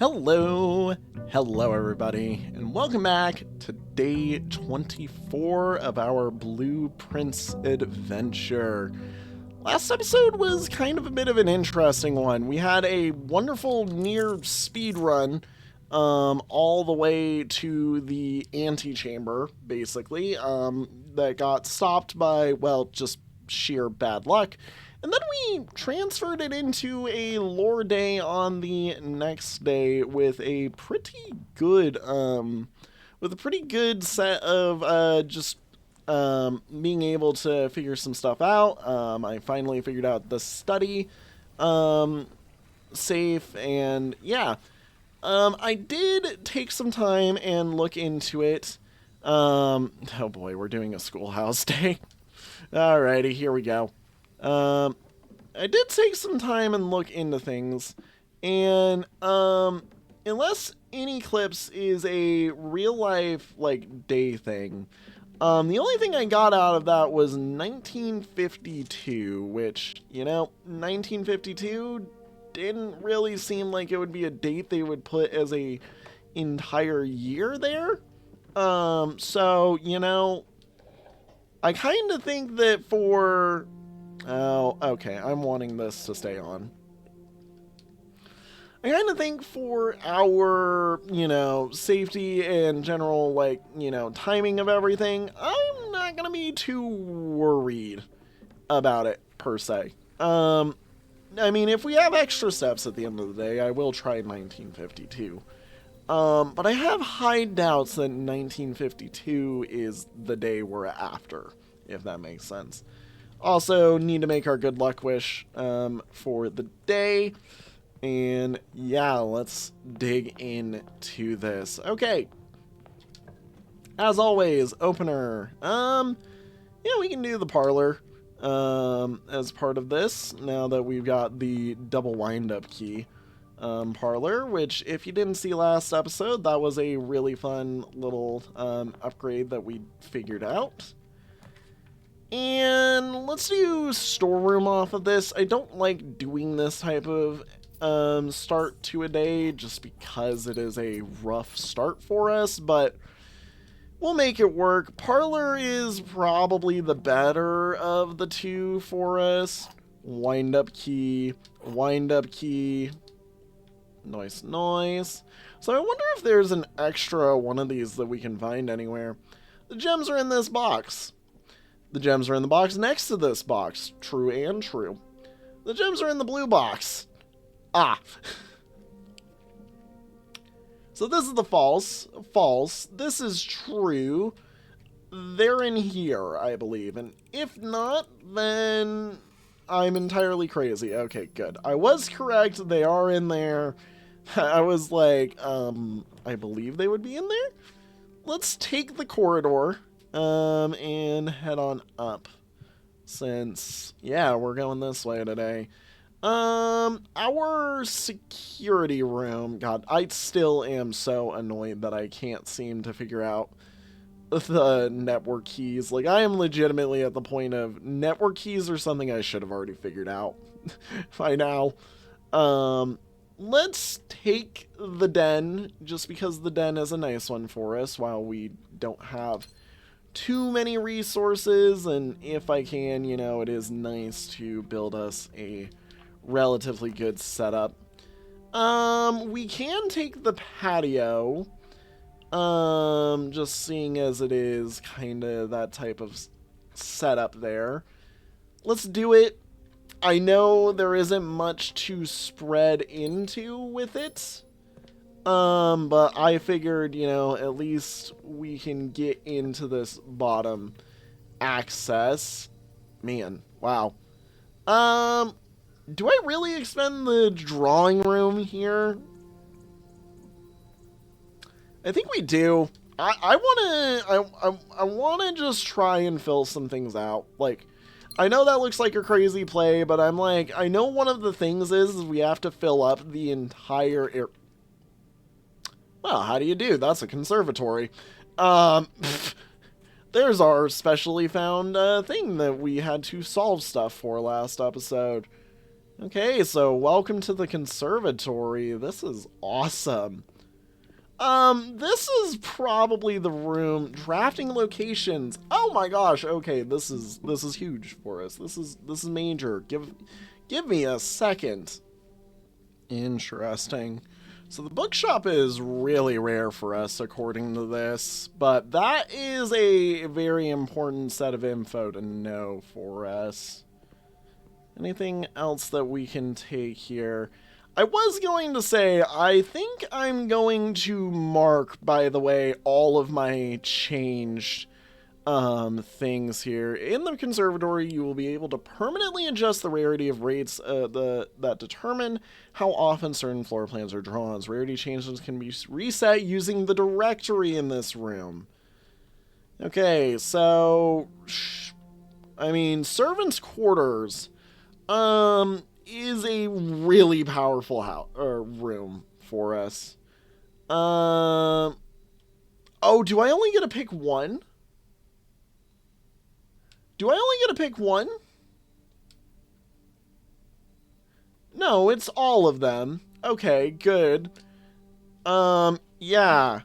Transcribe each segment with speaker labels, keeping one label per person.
Speaker 1: Hello everybody, and welcome back to day 24 of our Blueprints adventure. Last episode was kind of a bit of an interesting one. We had a wonderful near speed run all the way to the antechamber, basically, that got stopped by, well, just sheer bad luck. And then we transferred it into a lore day on the next day with a pretty good set of just being able to figure some stuff out. I finally figured out the study safe, and yeah. I did take some time and look into it. Oh boy, we're doing a schoolhouse day. Alrighty, here we go. I did take some time and look into things, and unless any Eclipse is a real life like day thing, the only thing I got out of that was 1952, which, 1952 didn't really seem like it would be a date they would put as a entire year there. So, I kind of think that for... Oh, okay, I'm wanting this to stay on. I kind of think for our, safety and general, timing of everything, I'm not going to be too worried about it, per se. I mean, if we have extra steps at the end of the day, I will try 1952. But I have high doubts that 1952 is the day we're after, if that makes sense. Also, need to make our good luck wish for the day. And yeah, let's dig into this. Okay. As always, opener. Yeah, we can do the parlor as part of this, now that we've got the double wind-up key parlor, which, if you didn't see last episode, that was a really fun little upgrade that we figured out. And let's do storeroom off of this. I don't like doing this type of start to a day just because it is a rough start for us, but we'll make it work. Parlor is probably the better of the two for us. Wind up key. Nice. So I wonder if there's an extra one of these that we can find anywhere. The gems are in this box. The gems are in the box next to this box. True and true. The gems are in the blue box. Ah. So this is the false. False. This is true. They're in here, I believe. And if not, then I'm entirely crazy. Okay, good. I was correct. They are in there. I was like, I believe they would be in there. Let's take the corridor. And head on up, since, yeah, we're going this way today. Our security room, God, I still am so annoyed that I can't seem to figure out the network keys. Like, I am legitimately at the point of network keys are something I should have already figured out by now. Let's take the den, just because the den is a nice one for us, while we don't have too many resources, and if I can, it is nice to build us a relatively good setup. We can take the patio, just seeing as it is kind of that type of setup there. Let's do it. I know there isn't much to spread into with it. But I figured, at least we can get into this bottom access. Man, wow. Do I really expend the drawing room here? I think we do. I wanna just try and fill some things out. Like, I know that looks like a crazy play, but I'm like, I know one of the things is we have to fill up the entire area. Well, how do you do? That's a conservatory. There's our specially found thing that we had to solve stuff for last episode. Okay, so welcome to the conservatory. This is awesome. This is probably the room. Drafting locations. Oh my gosh. Okay, this is huge for us. This is major. Give me a second. Interesting. So the bookshop is really rare for us according to this, but that is a very important set of info to know for us. Anything else that we can take here? I was going to say, I think I'm going to mark, by the way, all of my changed things here. In the conservatory, you will be able to permanently adjust the rarity of rates that determine how often certain floor plans are drawn. Rarity changes can be reset using the directory in this room. Okay, so... I mean, servants' quarters... is a really powerful room for us. Oh, do I only get to pick one? Do I only get to pick one? No, it's all of them. Okay, good. Yeah.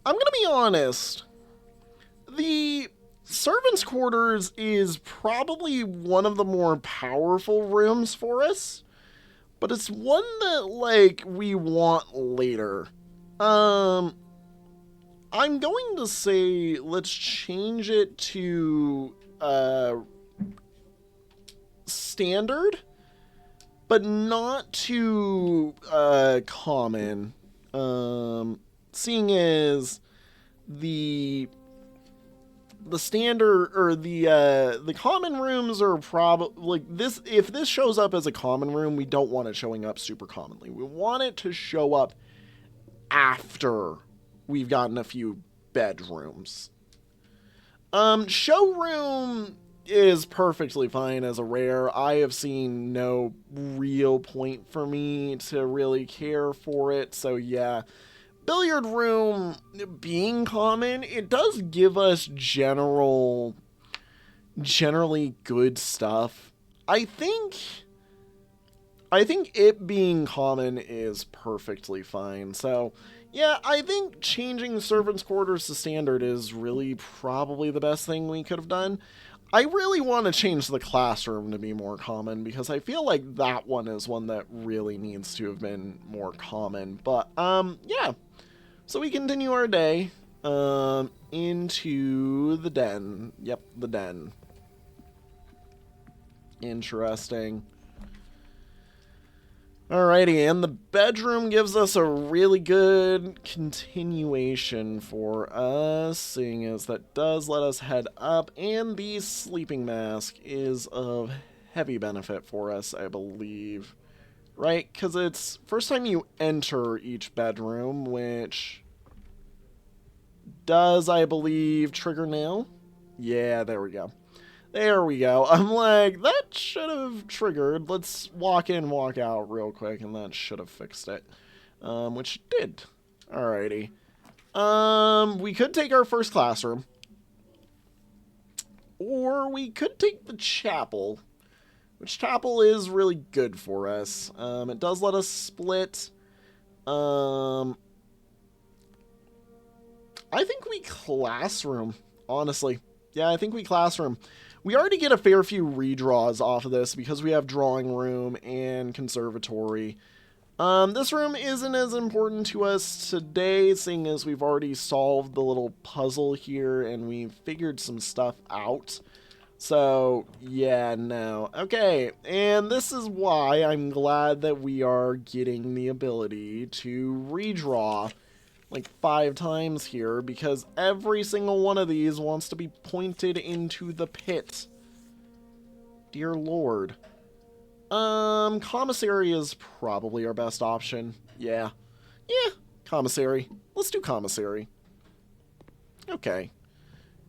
Speaker 1: I'm gonna be honest. The servants' quarters is probably one of the more powerful rooms for us, but it's one that, like, we want later. I'm going to say let's change it to standard, but not to common. Seeing as the standard or the common rooms are probably like this. If this shows up as a common room, we don't want it showing up super commonly. We want it to show up after we've gotten a few bedrooms. Showroom is perfectly fine as a rare. I have seen no real point for me to really care for it, so yeah. Billiard room being common, it does give us generally good stuff. I think it being common is perfectly fine. So, yeah, I think changing servants' quarters to standard is really probably the best thing we could have done. I really want to change the classroom to be more common because I feel like that one is one that really needs to have been more common. But, yeah. So we continue our day into the den. Yep, the den. Interesting. Alrighty, and the bedroom gives us a really good continuation for us, seeing as that does let us head up, and the sleeping mask is of heavy benefit for us, I believe. Right? Because it's first time you enter each bedroom, which does, I believe, trigger now? Yeah, there we go. There we go. I'm like, that should have triggered. Let's walk in, walk out real quick, and that should have fixed it. Which it did. Alrighty. We could take our first classroom. Or we could take the chapel. Which chapel is really good for us. It does let us split. I think we classroom, honestly. Yeah, I think we classroom. We already get a fair few redraws off of this because we have drawing room and conservatory. This room isn't as important to us today, seeing as we've already solved the little puzzle here and we've figured some stuff out. So, yeah, no. Okay, and this is why I'm glad that we are getting the ability to redraw like 5 times here, because every single one of these wants to be pointed into the pit. Dear Lord. Commissary is probably our best option. Yeah. Yeah, commissary. Let's do commissary. Okay.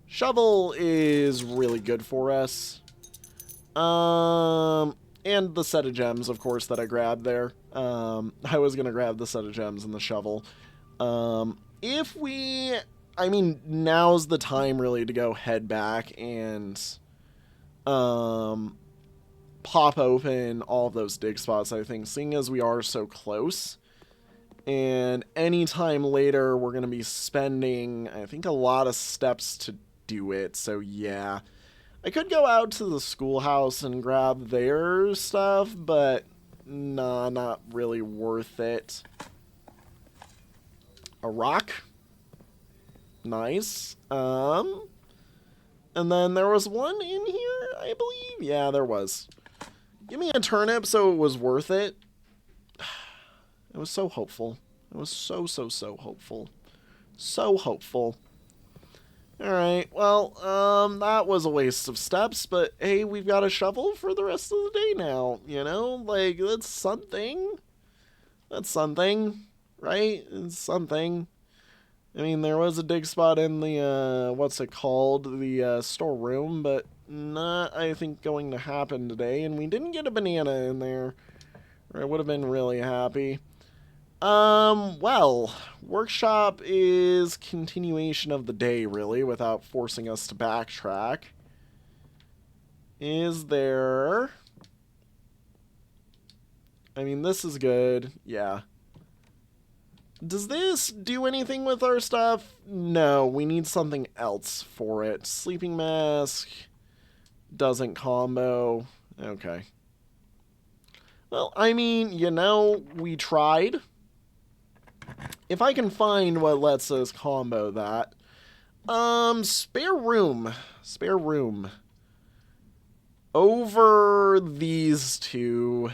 Speaker 1: Shovel is really good for us. And the set of gems, of course, that I grabbed there. I was gonna grab the set of gems and the shovel. If we, I mean, now's the time really to go head back and, pop open all of those dig spots, I think, seeing as we are so close. And anytime later, we're going to be spending, I think, a lot of steps to do it. So, yeah. I could go out to the schoolhouse and grab their stuff, but nah, not really worth it. A rock. Nice. And then there was one in here, I believe. Yeah, there was. Give me a turnip so it was worth it. It was so hopeful. It was so hopeful. So hopeful. Alright, well, that was a waste of steps, but hey, we've got a shovel for the rest of the day now, you know? Like, that's something. That's something, right? It's something. I mean, there was a dig spot in the, what's it called? The, storeroom, but not, I think, going to happen today, and we didn't get a banana in there, or I would have been really happy. Well, workshop is continuation of the day, really, without forcing us to backtrack. Is there... I mean, this is good. Yeah. Does this do anything with our stuff? No, we need something else for it. Sleeping mask doesn't combo. Okay. Well, I mean, you know, we tried. If I can find what lets us combo that. Spare room. Spare room. Over these two.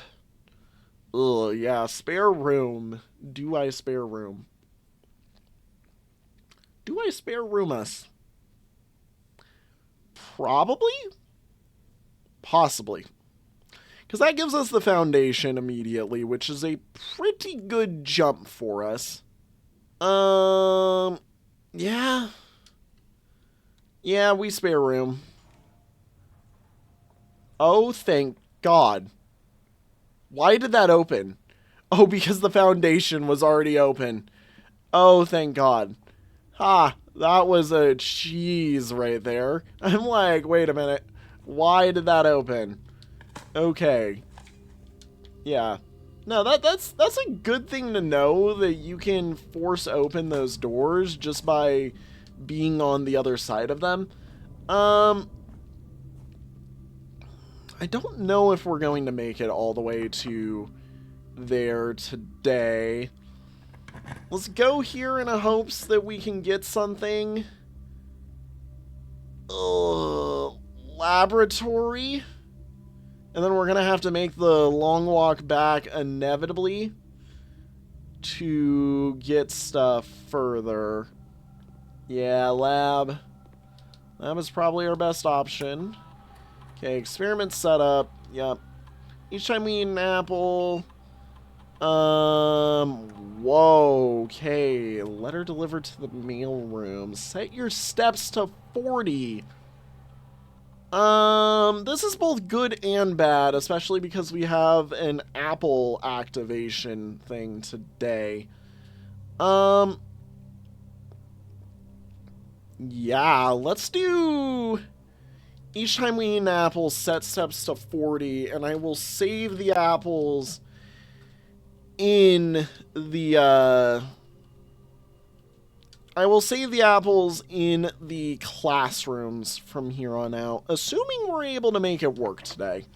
Speaker 1: Ugh, yeah, spare room. Do I spare room? Do I spare room us? Probably? Possibly. Because that gives us the foundation immediately, which is a pretty good jump for us. Yeah. Yeah, we spare room. Oh, thank God. Why did that open? Oh, because the foundation was already open. Oh, thank God. Ha, that was a cheese right there. I'm like, wait a minute. Why did that open? Okay. Yeah. No, that's a good thing to know, that you can force open those doors just by being on the other side of them. I don't know if we're going to make it all the way to there today. Let's go here in a hopes that we can get something. Laboratory. And then we're going to have to make the long walk back inevitably to get stuff further. Yeah, lab. Lab is probably our best option. Okay, experiment setup. Yep. Each time we eat an apple. Whoa. Okay. Letter delivered to the mail room. Set your steps to 40. This is both good and bad, especially because we have an apple activation thing today. Yeah, let's do... Each time we eat an apple, set steps to 40, and I will save the apples in the, I will save the apples in the classrooms from here on out, assuming we're able to make it work today.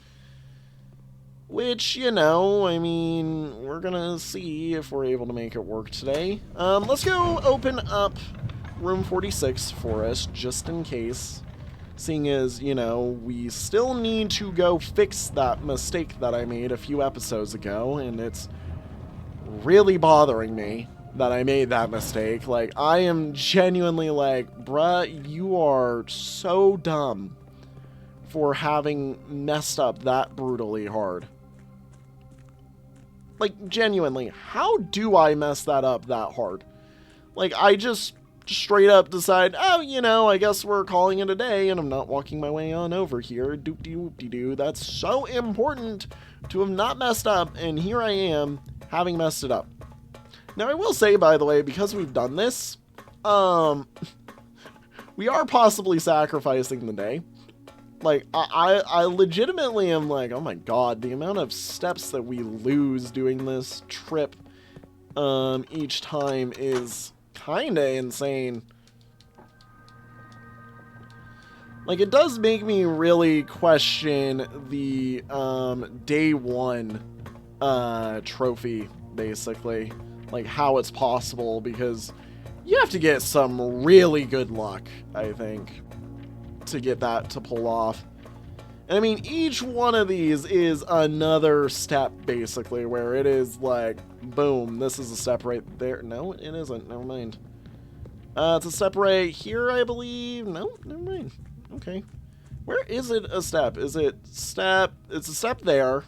Speaker 1: Which, you know, I mean, we're gonna see if we're able to make it work today. Let's go open up room 46 for us, just in case. Seeing as, you know, we still need to go fix that mistake that I made a few episodes ago, and it's really bothering me that I made that mistake. Like, I am genuinely like, bruh, you are so dumb for having messed up that brutally hard. Like, genuinely, how do I mess that up that hard? Like, I just straight up decide, oh, you know, I guess we're calling it a day, and I'm not walking my way on over here. Doop-de-whoop-de-doo. That's so important to have not messed up, and here I am, having messed it up. Now, I will say, by the way, because we've done this, we are possibly sacrificing the day. Like, I legitimately am like, oh my god, the amount of steps that we lose doing this trip each time is kinda insane. Like, it does make me really question the day one trophy, basically. Like, how it's possible, because you have to get some really good luck, I think, to get that to pull off. And I mean, each one of these is another step, basically, where it is like, boom, this is a step right there. No, it isn't. Never mind. It's a step right here, I believe. No, never mind. Okay. Where is it a step? Is it step? It's a step there.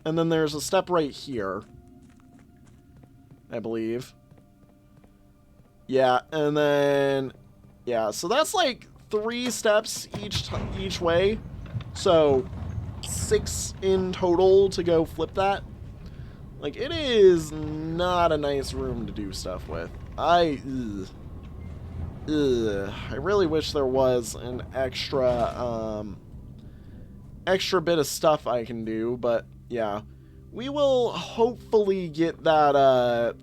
Speaker 1: And then there's a step right here, I believe. Yeah, and then, yeah, so that's like 3 steps each way. So 6 in total to go flip that. Like, it is not a nice room to do stuff with. I really wish there was an extra bit of stuff I can do, but yeah. We will hopefully get that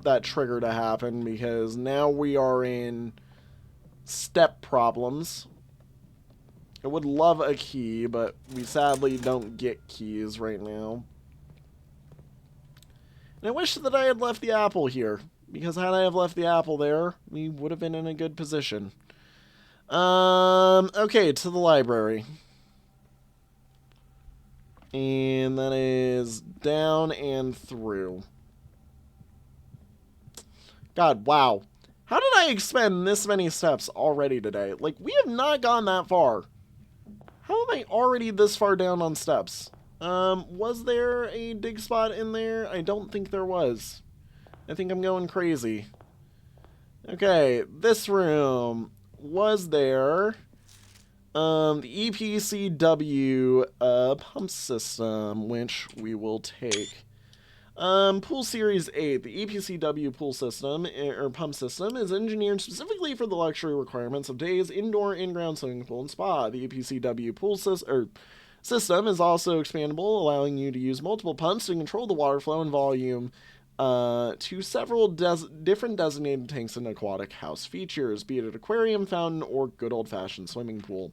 Speaker 1: that trigger to happen, because now we are in step problems. I would love a key, but we sadly don't get keys right now. And I wish that I had left the apple here, because had I have left the apple there, we would have been in a good position. Okay, to the library. And that is down and through. God, wow. How did I expend this many steps already today? Like, we have not gone that far. How am I already this far down on steps? Was there a dig spot in there? I don't think there was. I think I'm going crazy. Okay, this room was there. The EPCW pump system, which we will take. Pool Series 8, the EPCW pool system, or pump system, is engineered specifically for the luxury requirements of today's indoor, in-ground swimming pool and spa. The EPCW pool system is also expandable, allowing you to use multiple pumps to control the water flow and volume to several different designated tanks and aquatic house features, be it an aquarium, fountain, or good old-fashioned swimming pool.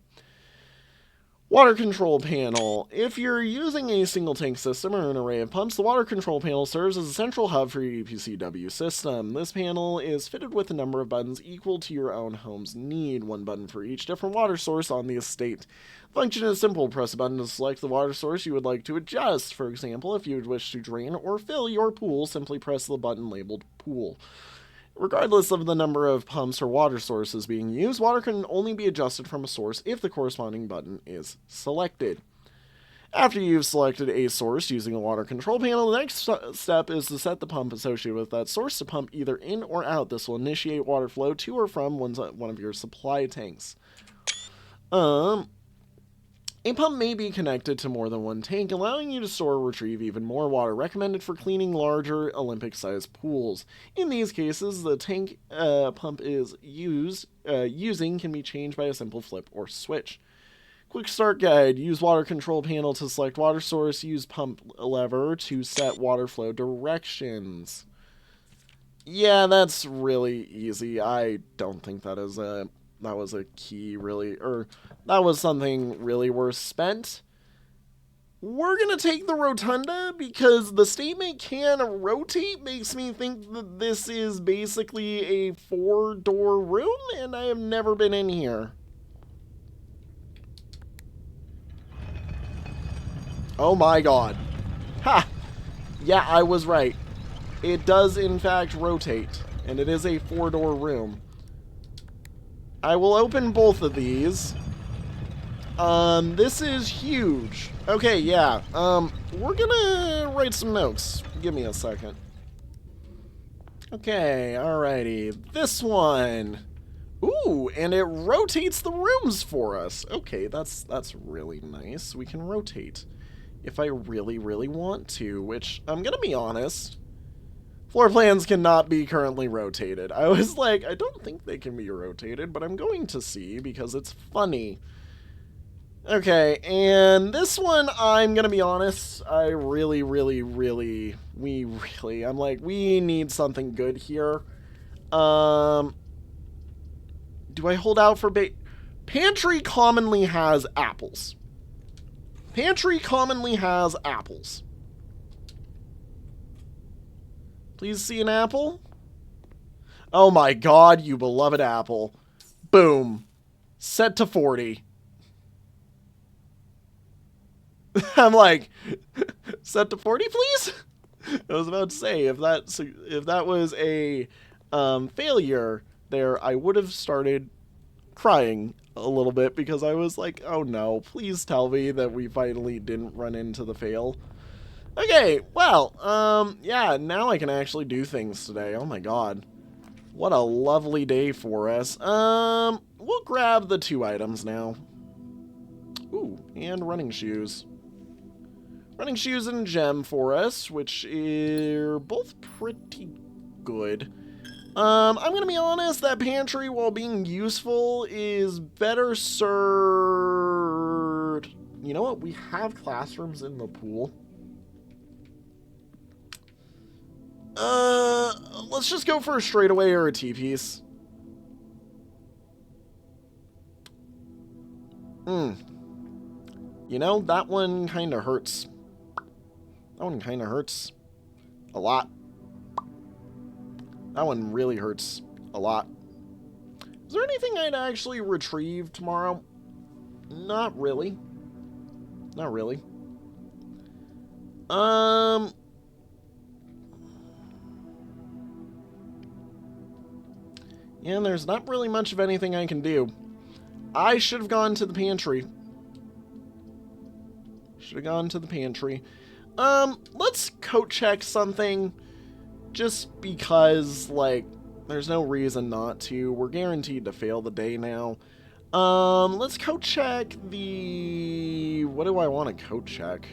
Speaker 1: Water control panel. If you're using a single tank system or an array of pumps, the water control panel serves as a central hub for your EPCW system. This panel is fitted with a number of buttons equal to your own home's need, 1 button for each different water source on the estate. The function is simple. Press a button to select the water source you would like to adjust. For example, if you would wish to drain or fill your pool, simply press the button labeled Pool. Regardless of the number of pumps or water sources being used, water can only be adjusted from a source if the corresponding button is selected. After you've selected a source using a water control panel, the next step is to set the pump associated with that source to pump either in or out. This will initiate water flow to or from one of your supply tanks. A pump may be connected to more than one tank, allowing you to store or retrieve even more water, recommended for cleaning larger Olympic-sized pools. In these cases, the tank pump is using can be changed by a simple flip or switch. Quick start guide. Use water control panel to select water source. Use pump lever to set water flow directions. Yeah, that's really easy. I don't think that was a key, really, or that was something really worth spent. We're gonna take the rotunda because the statement can rotate makes me think that this is basically a 4-door room, and I have never been in here. Oh my god. Ha! Yeah, I was right. It does in fact rotate, and it is a 4-door room. I will open both of these. This is huge. Okay, yeah. We're gonna write some notes. Give me a second. Okay, alrighty. This one. Ooh, and it rotates the rooms for us. Okay, that's really nice. We can rotate if I really, really want to, which I'm gonna be honest. Floor plans cannot be currently rotated. I was like, I don't think they can be rotated, but I'm going to see because it's funny. Okay, and this one, I'm gonna be honest, I'm like, we need something good here. Do I hold out for Pantry commonly has apples. Pantry commonly has apples. Please see an apple. Oh my god, you beloved apple. Boom. Set to 40. I'm like, set to 40, please? I was about to say, if that was a failure there, I would have started crying a little bit because I was like, oh no, please tell me that we finally didn't run into the fail. Okay, well, yeah, now I can actually do things today. Oh my god. What a lovely day for us. We'll grab the 2 items now. Ooh, and running shoes. Running shoes and gem for us, which are both pretty good. I'm gonna be honest, that pantry, while being useful, is better served. You know what? We have classrooms in the pool. Let's just go for a straightaway or a T-piece. You know, that one kind of hurts. That one kind of hurts a lot. That one really hurts a lot. Is there anything I'd actually retrieve tomorrow? Not really. Not really. Yeah, there's not really much of anything I can do. I should have gone to the pantry. Should have gone to the pantry. Let's coat check something. Just because, like, there's no reason not to. We're guaranteed to fail the day now. Let's coat check the... What do I want to coat check?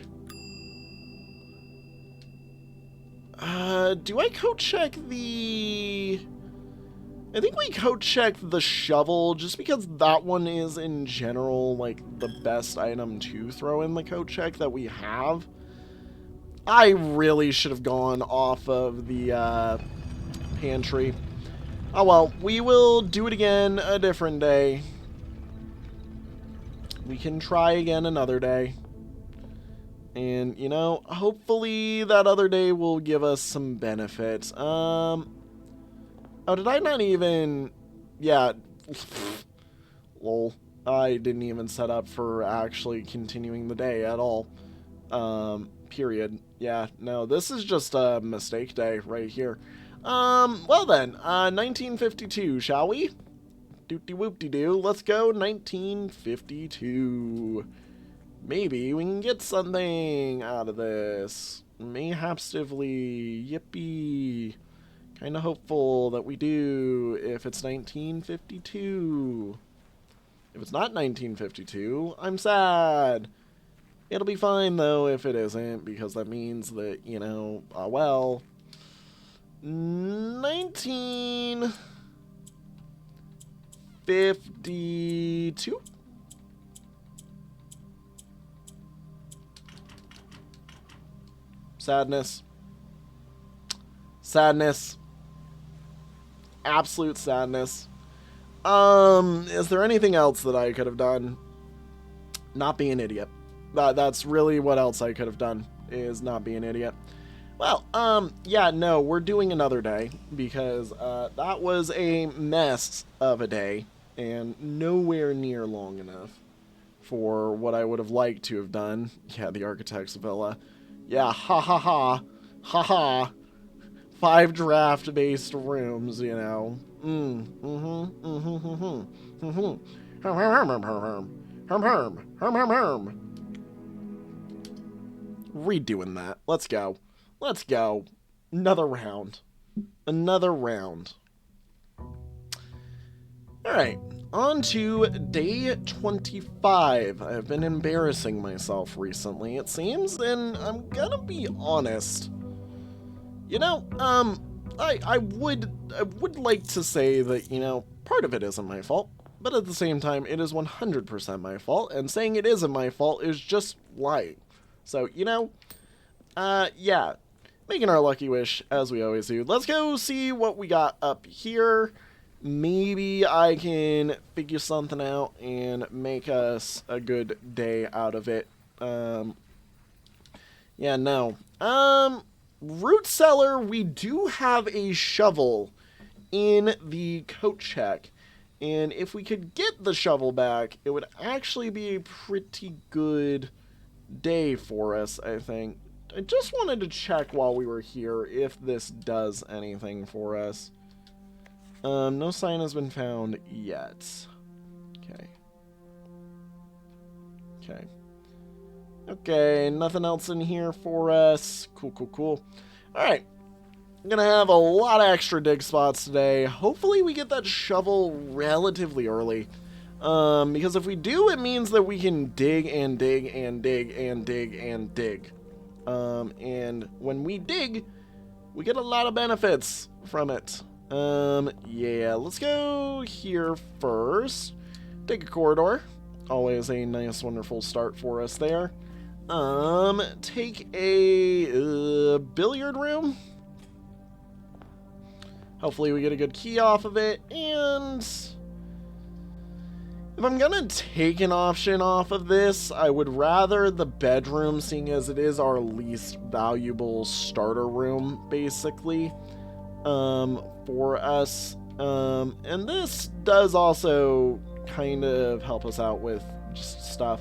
Speaker 1: Do I coat check the... I think we coat check the shovel, just because that one is, in general, like, the best item to throw in the coat check that we have. I really should have gone off of the, pantry. Oh well, we will do it again a different day. We can try again another day. And, you know, hopefully that other day will give us some benefits. Oh, did I not even... Yeah. Lol. I didn't even set up for actually continuing the day at all. Period. Yeah, no, this is just a mistake day right here. Well then, 1952, shall we? Doop-de-whoop-de-doo. Let's go 1952. Maybe we can get something out of this. Mayhapsively. Yippee. Kind of hopeful that we do if it's 1952. If it's not 1952, I'm sad. It'll be fine, though, if it isn't, because that means that, you know, well, 1952? Sadness. Sadness. Absolute sadness. Is there anything else that I could have done? Not be an idiot. That's really what else I could have done, is not be an idiot. Well, yeah, no, we're doing another day, because, that was a mess of a day, and nowhere near long enough for what I would have liked to have done. Yeah, the architect's villa. Yeah, ha ha ha. Ha ha. 5 draft-based rooms, you know. Redoing that. Let's go. Let's go. Another round. Another round. Alright. On to day 25. I've been embarrassing myself recently, it seems, and I'm gonna be honest. You know, I would like to say that, you know, part of it isn't my fault. but at the same time, it is 100% my fault, and saying it isn't my fault is just lying. So, you know, yeah, making our lucky wish, as we always do. Let's go see what we got up here. Maybe I can figure something out and make us a good day out of it. Yeah, no. Root cellar, we do have a shovel in the coat check. And if we could get the shovel back, it would actually be a pretty good day for us, I think. I just wanted to check while we were here if this does anything for us. No sign has been found yet. Okay. Okay. Okay, nothing else in here for us. Cool, cool, cool. Alright. I'm gonna have a lot of extra dig spots today. Hopefully we get that shovel relatively early. Because if we do, it means that we can dig and dig and dig and dig and dig. And when we dig, we get a lot of benefits from it. Yeah, let's go here first. Dig a corridor. Always a nice, wonderful start for us there. Take a billiard room. Hopefully we get a good key off of it, and if I'm gonna take an option off of this, I would rather the bedroom, seeing as it is our least valuable starter room, basically, for us. And this does also kind of help us out with just stuff.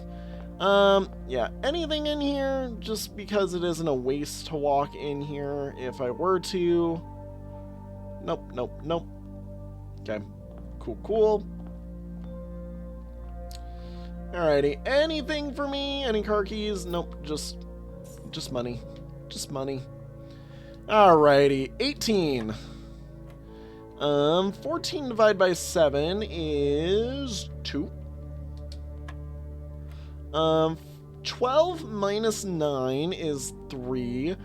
Speaker 1: Yeah, anything in here, just because it isn't a waste to walk in here if I were to. Nope, nope, nope. Okay, cool, cool. Alrighty, anything for me? Any car keys? Nope, just money. Just money. Alrighty, 18. 14 divided by 7 is 2. 12 minus 9 is 3.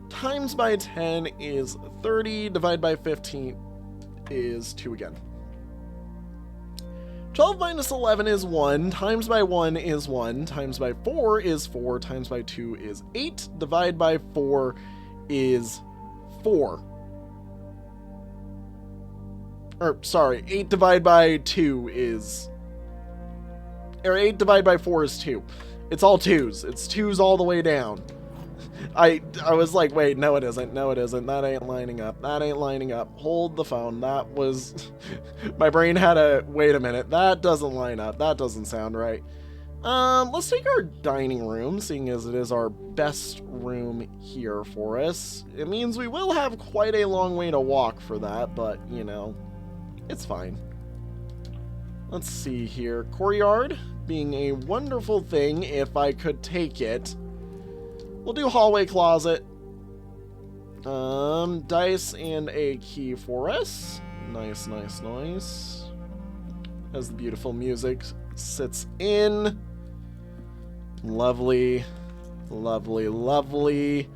Speaker 1: Times by 10 is 30. Divided by 15 is 2 again. 12 minus 11 is 1. Times by 1 is 1. Times by 4 is 4. Times by 2 is 8. Divided by 4 is 4. Or, sorry, 8 divided by 2 is... Or 8 divided by 4 is 2. It's all 2s. It's 2s all the way down. I was like, wait, no it isn't. No it isn't. That ain't lining up. That ain't lining up. Hold the phone. That was... My brain had a... Wait a minute. That doesn't line up. That doesn't sound right. Let's take our dining room, seeing as it is our best room here for us. It means we will have quite a long way to walk for that, but, you know, it's fine. Let's see here. Courtyard being a wonderful thing if I could take it. We'll do hallway closet. Dice and a key for us. Nice, nice, nice. As the beautiful music sits in. Lovely. Lovely, lovely.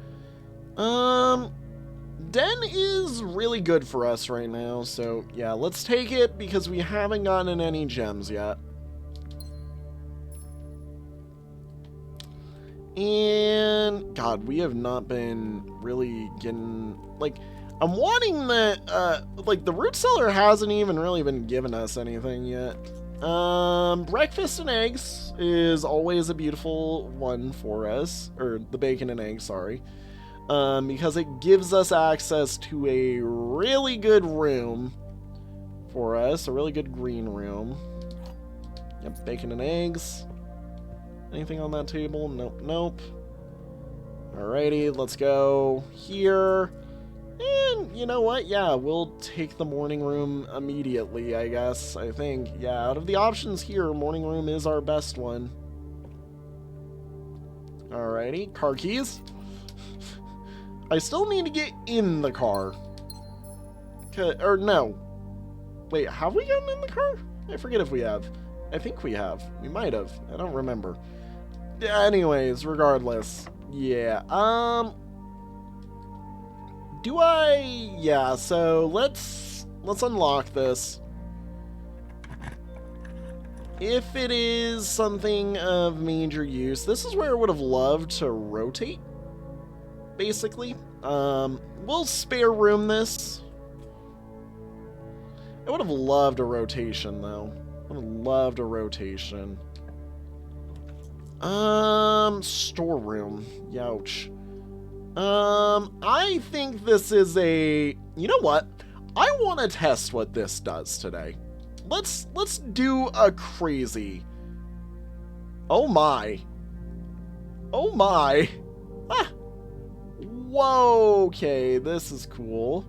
Speaker 1: Den is really good for us right now, so yeah, let's take it because we haven't gotten any gems yet. And God, we have not been really getting, like, I'm wanting that, like, the root cellar hasn't even really been giving us anything yet. Breakfast and eggs is always a beautiful one for us, or the bacon and eggs, sorry. Because it gives us access to a really good room for us, a really good green room. Yep, bacon and eggs. Anything on that table? Nope, nope. Alrighty, let's go here. And you know what? Yeah, we'll take the morning room immediately, I guess. I think, yeah, out of the options here, morning room is our best one. Alrighty, car keys. I still need to get in the car. Or no. Wait, have we gotten in the car? I forget if we have. I think we have. We might have. I don't remember. Anyways, regardless. Yeah. Do I... Yeah, so let's unlock this. If it is something of major use, this is where I would have loved to rotate, basically. We'll spare room this. I would have loved a rotation, though. I would have loved a rotation. Storeroom. Youch. I think this is a... You know what? I want to test what this does today. Let's do a crazy. Oh my. Oh my. Ah. Whoa, okay, this is cool.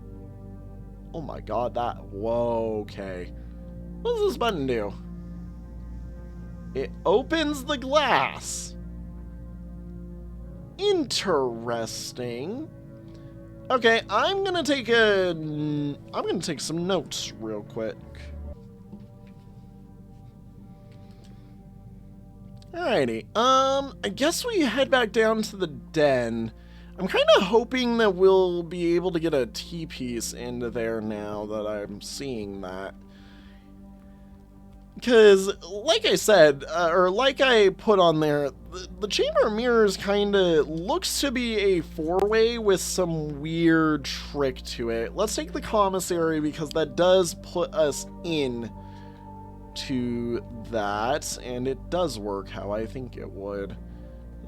Speaker 1: Oh my god, that... Whoa, okay. What does this button do? It opens the glass. Interesting. Okay, I'm gonna take some notes real quick. Alrighty, I guess we head back down to the den. I'm kind of hoping that we'll be able to get a T-piece into there now that I'm seeing that. Because, like I said, or like I put on there, the Chamber of Mirrors kind of looks to be a four-way with some weird trick to it. Let's take the commissary because that does put us in to that, and it does work how I think it would.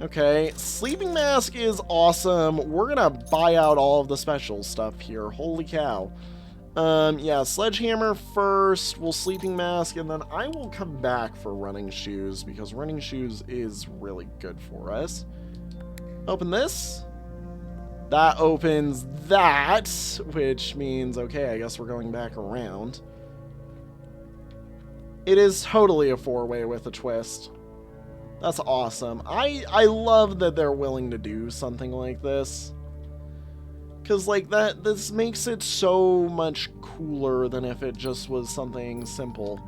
Speaker 1: Okay, sleeping mask is awesome. We're gonna buy out all of the special stuff here. Holy cow. Yeah, sledgehammer first, we'll sleeping mask, and then I will come back for running shoes, because running shoes is really good for us. Open this. That opens that, which means, okay, I guess we're going back around. It is totally a four-way with a twist. That's awesome. I love that they're willing to do something like this. Because, like, this makes it so much cooler than if it just was something simple.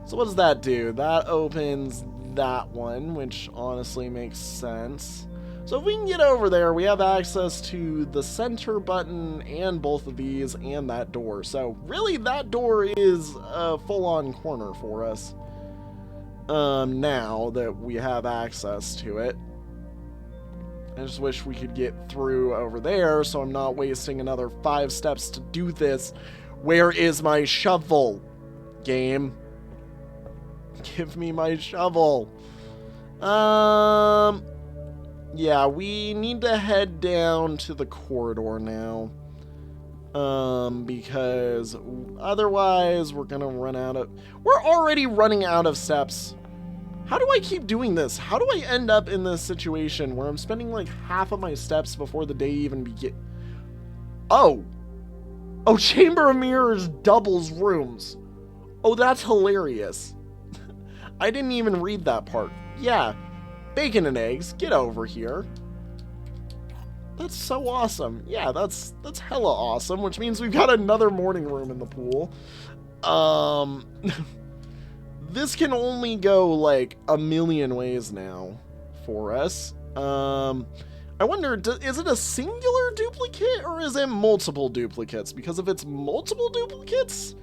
Speaker 1: So what does that do? That opens that one, which honestly makes sense. So if we can get over there, we have access to the center button and both of these and that door. So really, that door is a full-on corner for us. Now that we have access to it. I just wish we could get through over there so I'm not wasting another 5 steps to do this. Where is my shovel, game? Give me my shovel. Yeah, we need to head down to the corridor now. Because otherwise we're gonna run out of... We're already running out of steps. How do I keep doing this? How do I end up in this situation where I'm spending like half of my steps before the day even begins? Oh! Oh, Chamber of Mirrors doubles rooms. Oh, that's hilarious. I didn't even read that part. Yeah. Bacon and eggs, get over here. That's so awesome. Yeah, that's hella awesome, which means we've got another morning room in the pool. This can only go like a million ways now for us. I wonder, is it a singular duplicate or is it multiple duplicates? Because if it's multiple duplicates,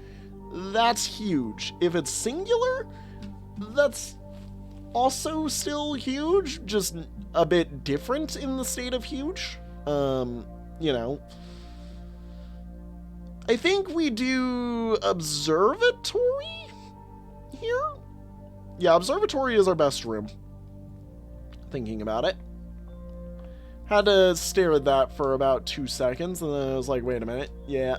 Speaker 1: that's huge. If it's singular, that's also still huge, just a bit different in the state of huge. You know. I think we do observatory here? Yeah, observatory is our best room. Thinking about it. Had to stare at that for about 2 seconds, and then I was like, wait a minute. Yeah.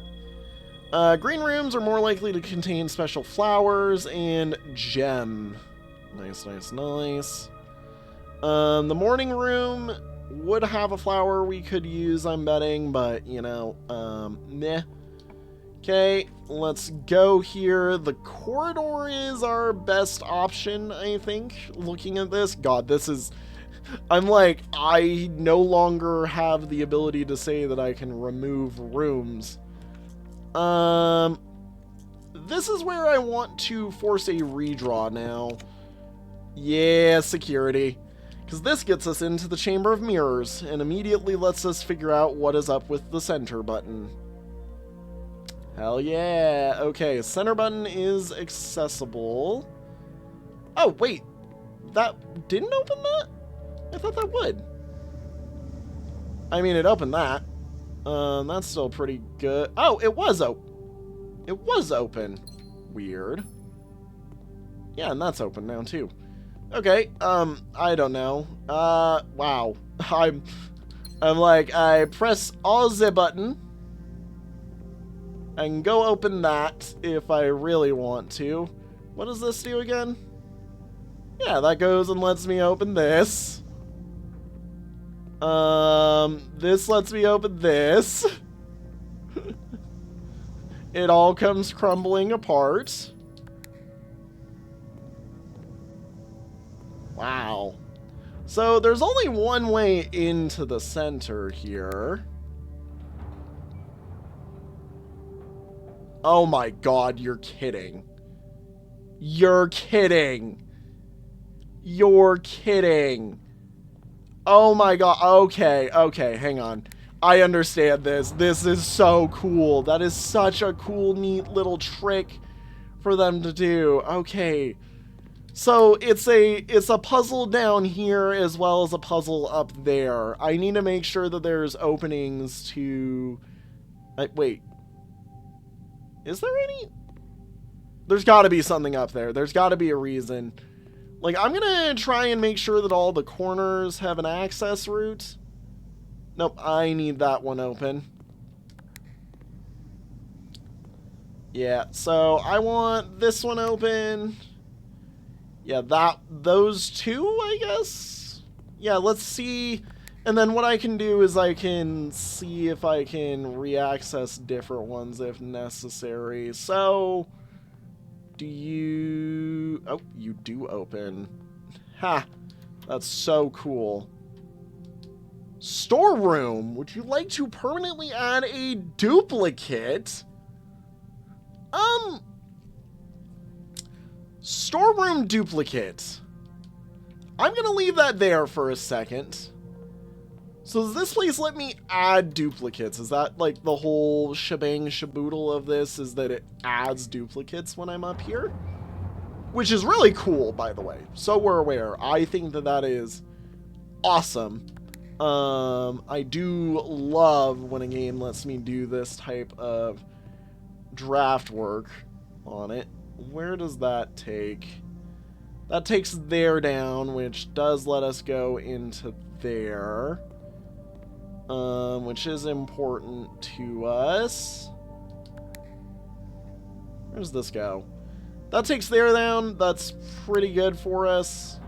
Speaker 1: Green rooms are more likely to contain special flowers and gem. Nice, nice, nice. The morning room would have a flower we could use, I'm betting, but, you know, meh. Okay, let's go here. The corridor is our best option, I think, looking at this. God, this is... I'm like, I no longer have the ability to say that I can remove rooms. This is where I want to force a redraw now. Yeah, security. Because this gets us into the Chamber of Mirrors and immediately lets us figure out what is up with the center button. Hell yeah. Okay, center button is accessible. Oh, wait. That didn't open that? I thought that would. I mean, it opened that. That's still pretty good. Oh, it was open. It was open. Weird. Yeah, and that's open now, too. Okay, I don't know. Wow. I'm like, I press all the button. I can go open that if I really want to. What does this do again? Yeah, that goes and lets me open this. This lets me open this. It all comes crumbling apart. Wow. So there's only one way into the center here. Oh my god, you're kidding. You're kidding. You're kidding. Oh my god. Okay, okay, hang on. I understand this. This is so cool. That is such a cool, neat little trick for them to do. Okay. So it's a puzzle down here as well as a puzzle up there. I need to make sure that there's openings to... wait. Is there any? There's got to be something up there. There's got to be a reason. Like, I'm going to try and make sure that all the corners have an access route. Nope, I need that one open. Yeah, so I want this one open. Yeah, those two, I guess? Yeah, let's see. And then what I can do is I can see if I can re-access different ones if necessary. So, do you... Oh, you do open. Ha! That's so cool. Storeroom! Would you like to permanently add a duplicate? Storeroom duplicate. I'm gonna leave that there for a second. So does this place let me add duplicates? Is that like the whole shebang shaboodle of this, is that it adds duplicates when I'm up here? Which is really cool, by the way. So we're aware. I think that that is awesome. I do love when a game lets me do this type of draft work on it. Where does that take? That takes there down, which does let us go into there. Which is important to us. Where's this go? That takes there down. That's pretty good for us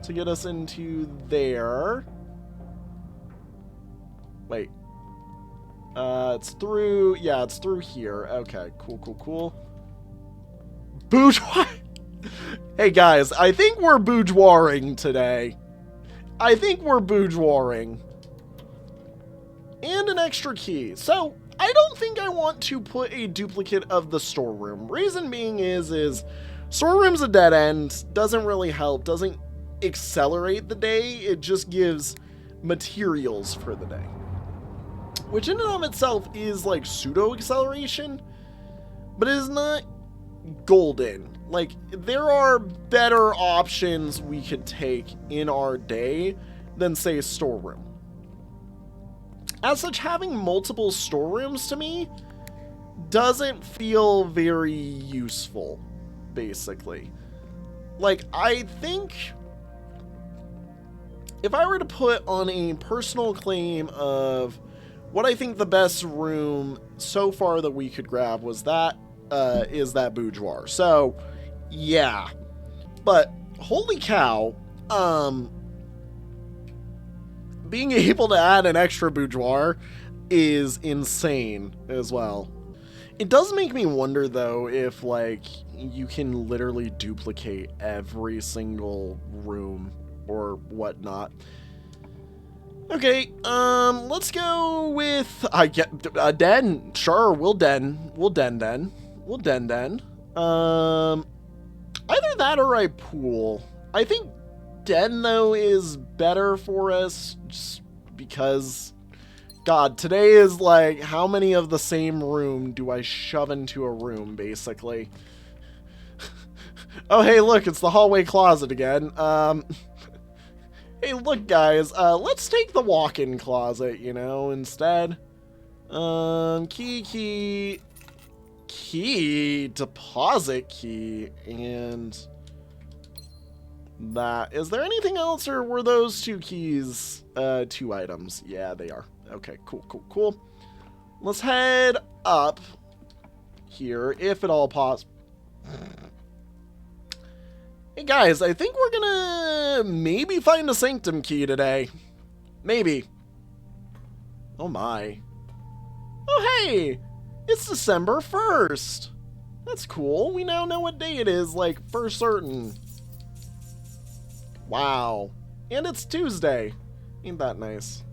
Speaker 1: to get us into there. Wait. It's through... Yeah, it's through here. Okay, cool, cool, cool. Bourgeois! Hey, guys, I think we're bourgeoising today. I think we're bourgeoising. And an extra key. So, I don't think I want to put a duplicate of the storeroom. Reason being is storeroom's a dead end. Doesn't really help. Doesn't accelerate the day. It just gives materials for the day. Which in and of itself is like pseudo-acceleration. But it is not golden. Like, there are better options we could take in our day than, say, storeroom. As such, having multiple storerooms to me doesn't feel very useful, basically. Like, I think if I were to put on a personal claim of what I think the best room so far that we could grab was that, is that boudoir. So, yeah. But, holy cow, being able to add an extra boudoir is insane as well. It does make me wonder, though, if, like, you can literally duplicate every single room or whatnot. Okay, let's go with, I get, den. Sure, we'll den. We'll den. We'll den. Either that or I pool. I think den, though, is better for us just because, God, today is like, how many of the same room do I shove into a room, basically? Oh, hey, look, it's the hallway closet again. Hey, look, guys, let's take the walk-in closet, you know, instead. Key, deposit key, and that. Is there anything else, or were those 2 keys, 2 items? Yeah, they are. Okay, cool. Let's head up here, if at all possible. Hey guys, I think we're gonna maybe find a sanctum key today. Maybe. Oh my. Oh hey! It's December 1st! That's cool. We now know what day it is, like, for certain. Wow. And it's Tuesday. Ain't that nice?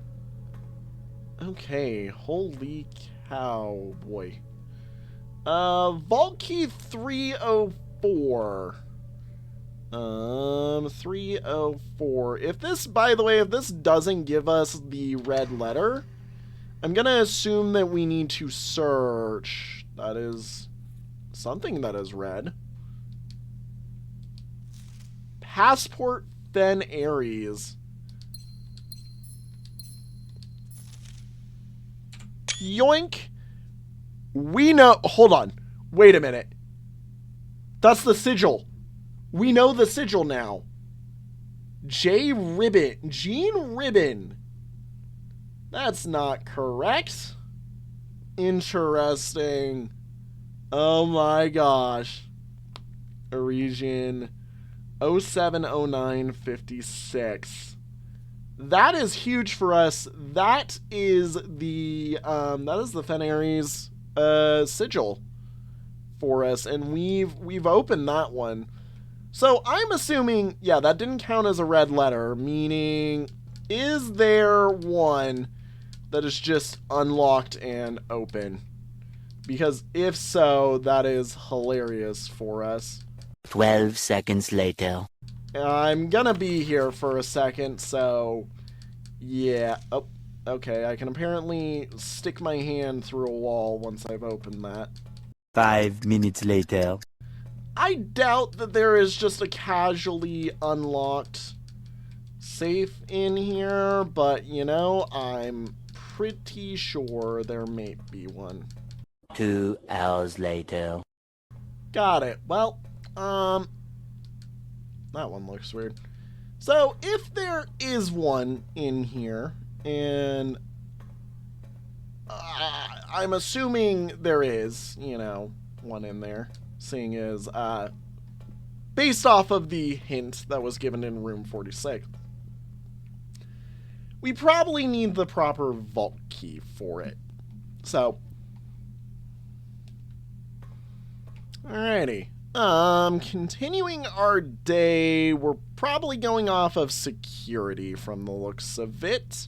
Speaker 1: Okay, holy cow, boy. Vault key 304. 304. If this, by the way, if this doesn't give us the red letter, I'm gonna assume that we need to search. That is something that is red. Passport Fen Aries. Yoink. We know. Hold on. Wait a minute. That's the sigil. We know the sigil now. Jean Ribbon. That's not correct. Interesting. Oh my gosh. Region 070956. That is huge for us. That is the Fen Aries sigil for us, and we've opened that one. So I'm assuming, yeah, that didn't count as a red letter, meaning, is there one that is just unlocked and open? Because if so, that is hilarious for us.
Speaker 2: 12 seconds later.
Speaker 1: I'm gonna be here for a second, so yeah. Oh, okay, I can apparently stick my hand through a wall once I've opened that.
Speaker 2: 5 minutes later.
Speaker 1: I doubt that there is just a casually unlocked safe in here, but, you know, I'm pretty sure there may be one.
Speaker 2: 2 hours later.
Speaker 1: Got it. Well, that one looks weird. So, if there is one in here, and I'm assuming there is, you know, one in there, seeing as, based off of the hint that was given in room 46, we probably need the proper vault key for it. So, alrighty. Continuing our day, we're probably going off of security from the looks of it.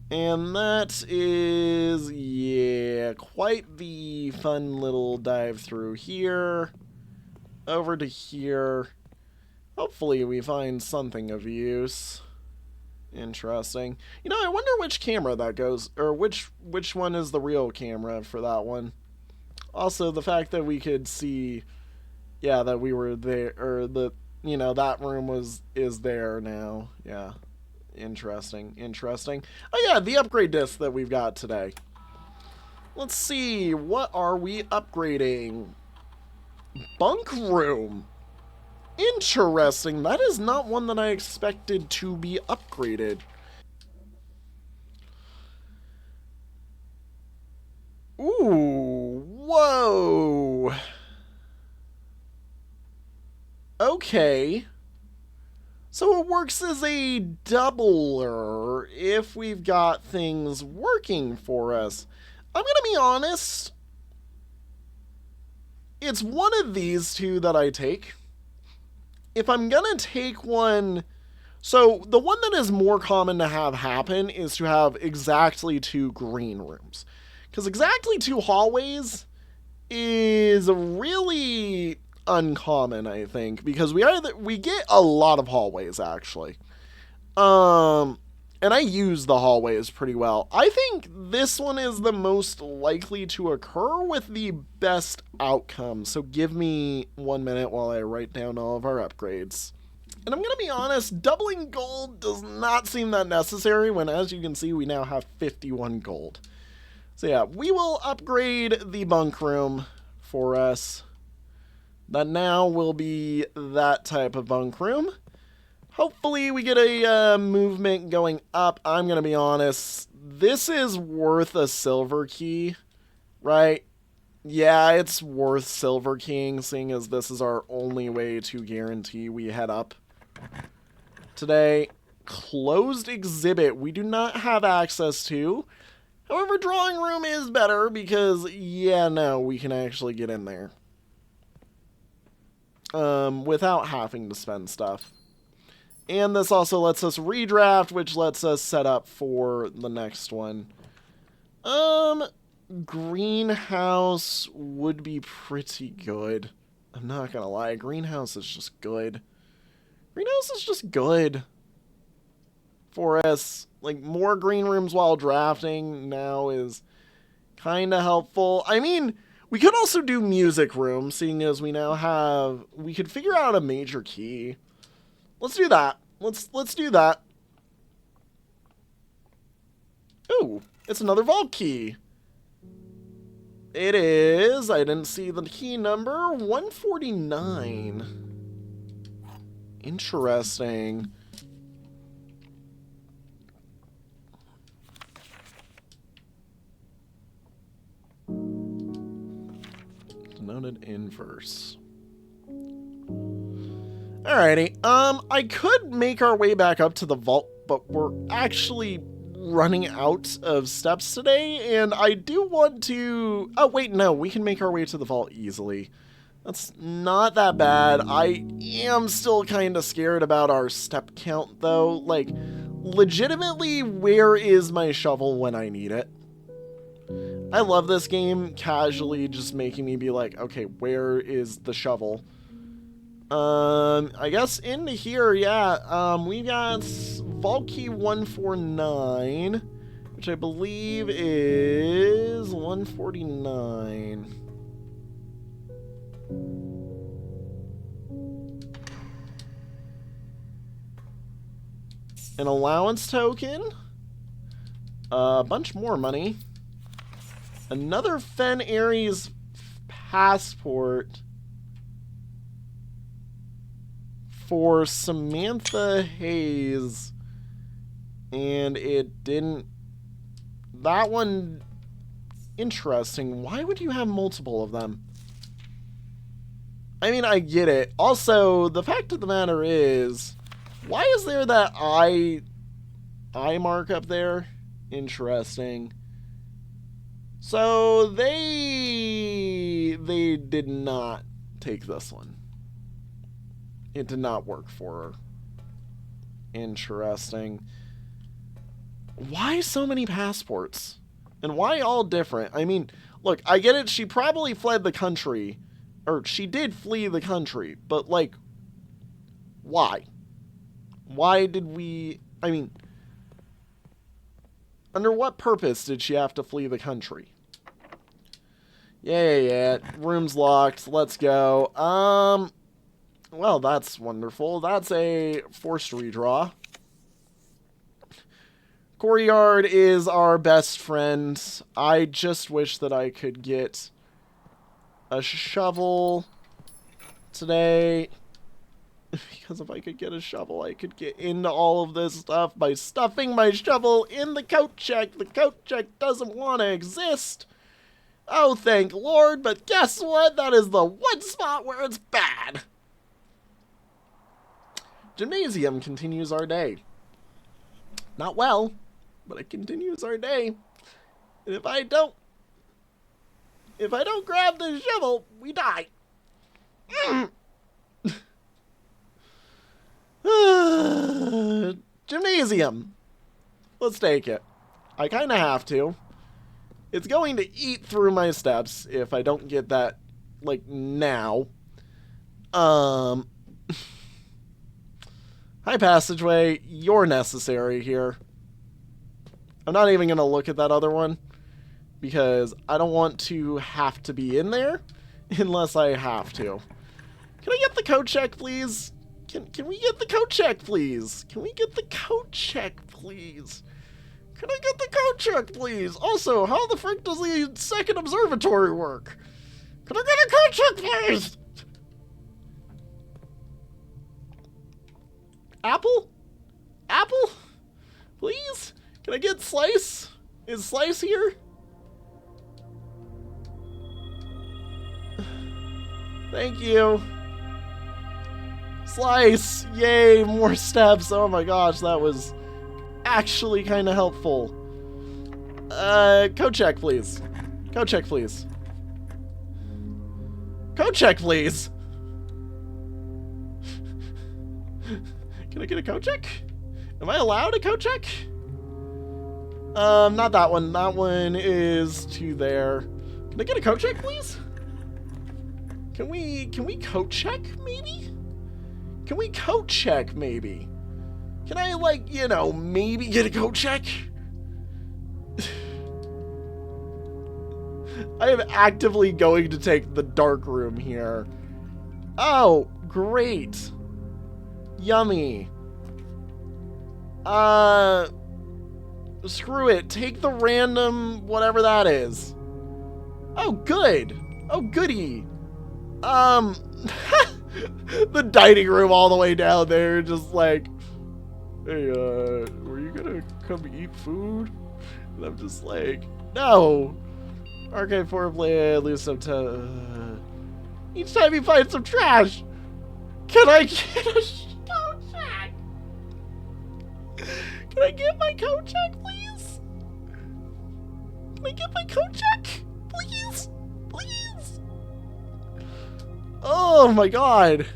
Speaker 1: And that is, yeah, quite the fun little dive through here. Over to here. Hopefully we find something of use. Interesting. You know, I wonder which camera that goes, or which one is the real camera for that one. Also, the fact that we could see, yeah, that we were there, or the, you know, that room is there now. Yeah. Interesting. Oh yeah, the upgrade disc that we've got today. Let's see, what are we upgrading? Bunk room. Interesting. That is not one that I expected to be upgraded. Ooh, whoa. Okay. So it works as a doubler if we've got things working for us. I'm going to be honest. It's one of these two that I take. If I'm going to take one... So the one that is more common to have happen is to have exactly 2 green rooms. Because exactly 2 hallways is really uncommon, I think, because we get a lot of hallways, actually. And I use the hallways pretty well. I think this one is the most likely to occur with the best outcome. So give me 1 minute while I write down all of our upgrades. And I'm going to be honest, doubling gold does not seem that necessary when, as you can see, we now have 51 gold. So yeah, we will upgrade the bunk room for us. That now will be that type of bunk room. Hopefully we get a movement going up. I'm going to be honest, this is worth a silver key, right? Yeah, it's worth silver keying, seeing as this is our only way to guarantee we head up today. Closed exhibit, we do not have access to. However, drawing room is better because, yeah, no, we can actually get in there. Without having to spend stuff. And this also lets us redraft, which lets us set up for the next one. Greenhouse would be pretty good. I'm not gonna lie, greenhouse is just good. Greenhouse is just good for us. Like, more green rooms while drafting now is kind of helpful. I mean, we could also do music room, seeing as we now have... We could figure out a major key. Let's do that. Let's do that. Ooh, it's another vault key. It is, I didn't see the key number, 149. Interesting. Denoted inverse. Alrighty, I could make our way back up to the vault, but we're actually running out of steps today, and I do want to... Oh, wait, no, we can make our way to the vault easily. That's not that bad. I am still kind of scared about our step count, though. Like, legitimately, where is my shovel when I need it? I love this game casually just making me be like, okay, where is the shovel? I guess into here, yeah, we got vault key 149, which I believe is 149. An allowance token, a bunch more money, another Fen Aries passport, for Samantha Hayes, and it didn't... That one... Interesting. Why would you have multiple of them? I mean, I get it. Also, the fact of the matter is, why is there that I mark up there? Interesting. So, they did not take this one. It did not work for her. Interesting. Why so many passports? And why all different? I mean, look, I get it. She probably fled the country. Or she did flee the country. But, like, why? Why did we... I mean, under what purpose did she have to flee the country? Yeah. Room's locked. Let's go. Well, that's wonderful. That's a forced redraw. Courtyard is our best friend. I just wish that I could get a shovel today. Because if I could get a shovel, I could get into all of this stuff by stuffing my shovel in the coat check. The coat check doesn't want to exist. Oh, thank Lord. But guess what? That is the one spot where it's bad. Gymnasium continues our day. Not well, but it continues our day. And if I don't grab the shovel, we die. Gymnasium. Let's take it. I kind of have to. It's going to eat through my steps if I don't get that, like, now. High passageway, you're necessary here. I'm not even going to look at that other one because I don't want to have to be in there unless I have to. Can I get the code check, please? Can we get the code check, please? Can we get the code check, please? Can I get the code check, please? Also, how the frick does the second observatory work? Can I get a code check, please? Apple? Apple? Please? Can I get Slice? Is Slice here? Thank you. Slice! Yay, more steps. Oh my gosh, that was actually kind of helpful. Code check, please. Code check, please. Code check, please. Can I get a code check? Am I allowed a code check? Not that one. That one is to there. Can I get a code check, please? Can we code check, maybe? Can we code check, maybe? Can I, like, you know, maybe get a code check? I am actively going to take the dark room here. Oh, great. Yummy. Screw it. Take the random whatever that is. Oh, good. Oh, goody. The dining room all the way down there, just like, hey, were you gonna come eat food? And I'm just like, no. Arcade foreplay, lose some time. Each time you find some trash, can I get a code check? Can I get my code check, please? Can I get my code check? Please? Please? Oh my god.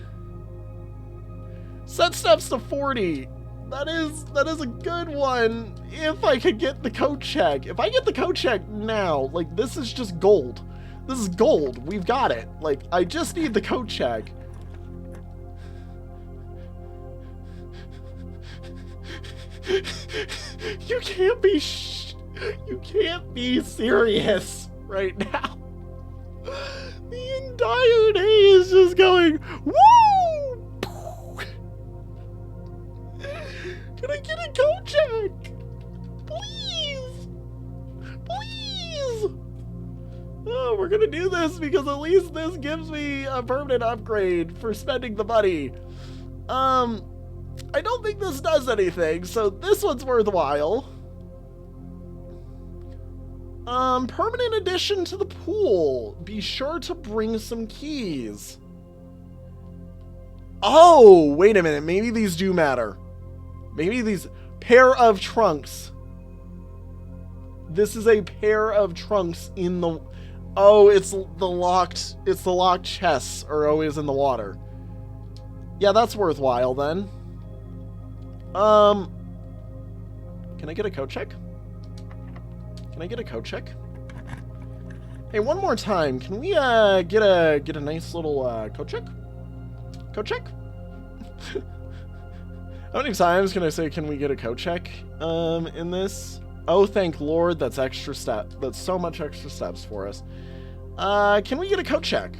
Speaker 1: Set steps to 40. That is a good one. If I could get the code check. If I get the code check now, like, this is just gold. This is gold. We've got it. Like, I just need the code check. You can't be serious right now. The entire day is just going, woo! Can I get a code check? Please! Please! Oh, we're gonna do this because at least this gives me a permanent upgrade for spending the money. I don't think this does anything, so this one's worthwhile. Permanent addition to the pool. Be sure to bring some keys. Oh, wait a minute. Maybe these do matter. Maybe these... Pair of trunks. This is a pair of trunks in the... Oh, it's the locked chests are always in the water. Yeah, that's worthwhile then. Can I get a code check? Can I get a code check? Hey, one more time. Can we get a nice little code check? Code check? How many times can I say can we get a code check in this? Oh, thank Lord, that's extra step. That's so much extra steps for us. Can we get a code check?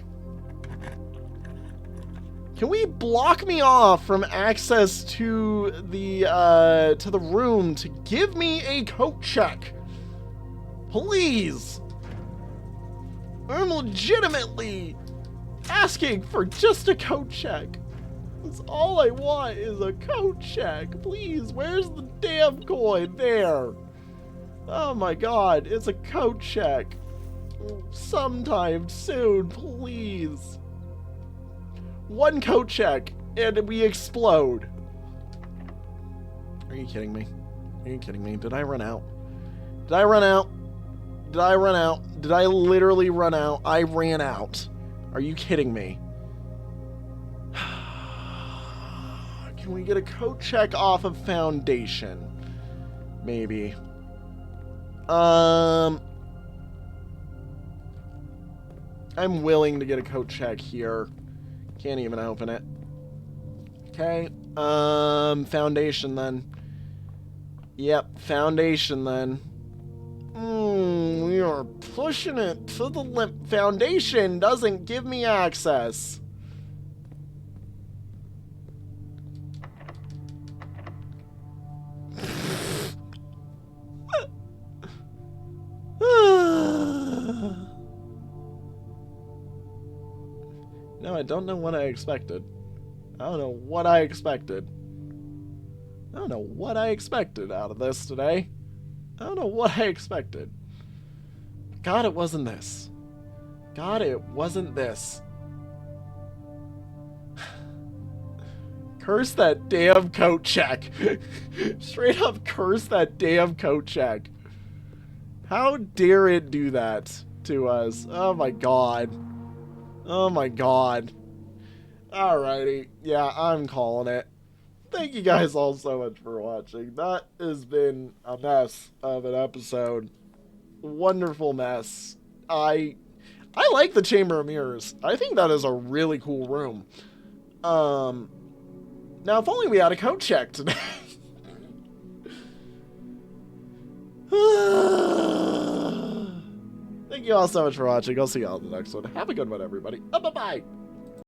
Speaker 1: Can we block me off from access to the room to give me a code check? Please. I'm legitimately asking for just a code check. That's all I want is a code check. Please, where's the damn coin? There. Oh my god, it's a code check. Sometime soon, please. One code check, and we explode. Are you kidding me? Are you kidding me? Did I run out? Did I run out? Did I run out? Did I literally run out? I ran out. Are you kidding me? Can we get a code check off of Foundation? Maybe. I'm willing to get a code check here. Can't even open it. Okay. Foundation then. Yep, foundation then. We are pushing it to the limit. Foundation doesn't give me access. No, I don't know what I expected. I don't know what I expected. I don't know what I expected out of this today. I don't know what I expected. God, it wasn't this. God, it wasn't this. Curse that damn coat check. Straight up curse that damn coat check. How dare it do that to us? Oh my god. Oh my god. Alrighty. Yeah, I'm calling it. Thank you guys all so much for watching. That has been a mess of an episode. Wonderful mess. I like the Chamber of Mirrors. I think that is a really cool room. Now if only we had a code check today. Thank you all so much for watching. I'll see you all in the next one. Have a good one, everybody. Bye-bye.